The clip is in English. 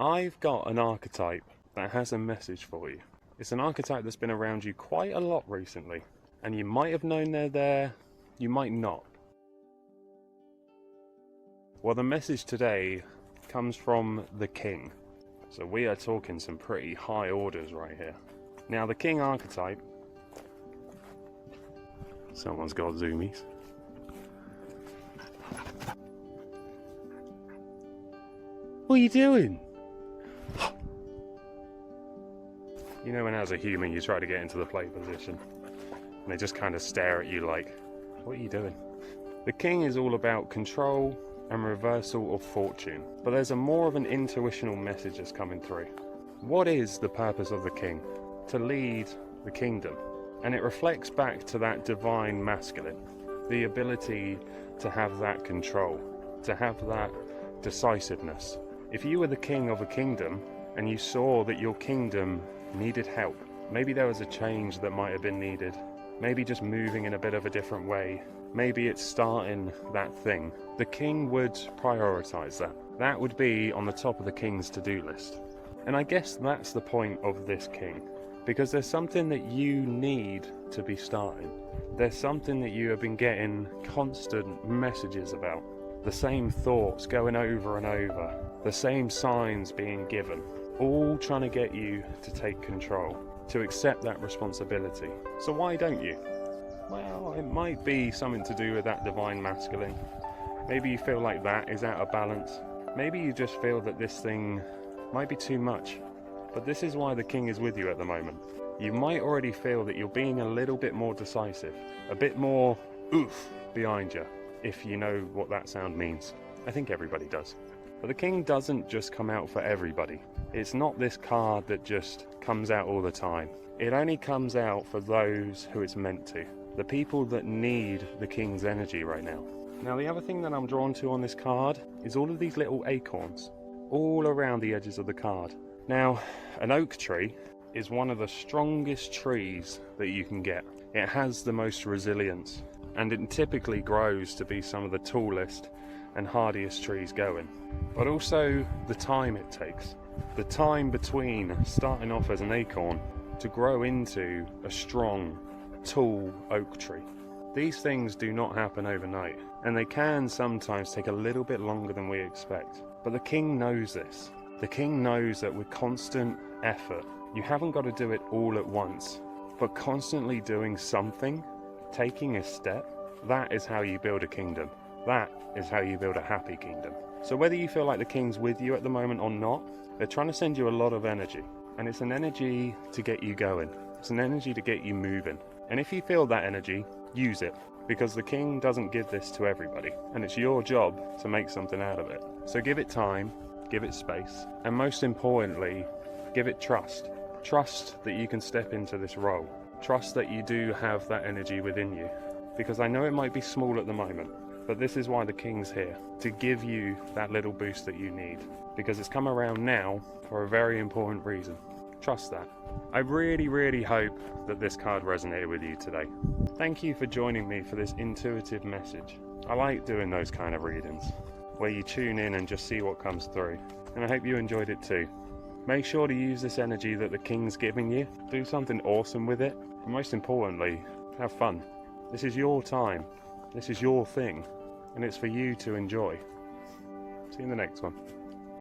I've got an archetype that has a message for you. It's an archetype that's been around you quite a lot recently, and you might have known they're there, you might not. Well, the message today comes from the King. So we are talking some pretty high orders right here. Now the King archetype, someone's got zoomies. What are you doing? You know when as a human you try to get into the play position and they just kind of stare at you like, what are you doing? The King is all about control and reversal of fortune, but there's a more of an intuitional message that's coming through. What is the purpose of the King? To lead the kingdom, and it reflects back to that divine masculine, the ability to have that control, to have that decisiveness. If you were the king of a kingdom and you saw that your kingdom needed help, maybe there was a change that might have been needed, maybe just moving in a bit of a different way, maybe it's starting that thing, the King would prioritize that. That would be on the top of the King's to-do list. And I guess that's the point of this King, because there's something that you need to be starting. There's something that you have been getting constant messages about, the same thoughts going over and over, the same signs being given, all trying to get you to take control, to accept that responsibility. So why don't you? Well, it might be something to do with that divine masculine. Maybe you feel like that is out of balance. Maybe you just feel that this thing might be too much. But this is why the King is with you at the moment. You might already feel that you're being a little bit more decisive, a bit more oof behind you, if you know what that sound means. I think everybody does. But the King doesn't just come out for everybody. It's not this card that just comes out all the time. It only comes out for those who it's meant to. The people that need the King's energy right now. Now the other thing that I'm drawn to on this card is all of these little acorns all around the edges of the card. Now, an oak tree is one of the strongest trees that you can get. It has the most resilience, and it typically grows to be some of the tallest and hardiest trees going. But also the time it takes. The time between starting off as an acorn to grow into a strong, tall oak tree. These things do not happen overnight, and they can sometimes take a little bit longer than we expect. But the King knows this. The King knows that with constant effort, you haven't got to do it all at once, but constantly doing something, taking a step, that is how you build a kingdom. That is how you build a happy kingdom. So whether you feel like the King's with you at the moment or not, they're trying to send you a lot of energy. And it's an energy to get you going. It's an energy to get you moving. And if you feel that energy, use it. Because the King doesn't give this to everybody. And it's your job to make something out of it. So give it time, give it space, and most importantly, give it trust. Trust that you can step into this role. Trust that you do have that energy within you. Because I know it might be small at the moment, but this is why the King's here, to give you that little boost that you need. Because it's come around now for a very important reason. Trust that. I really hope that this card resonated with you today. Thank you for joining me for this intuitive message. I like doing those kind of readings, where you tune in and just see what comes through. And I hope you enjoyed it too. Make sure to use this energy that the King's giving you, do something awesome with it, and most importantly, have fun. This is your time, this is your thing, and it's for you to enjoy. See you in the next one.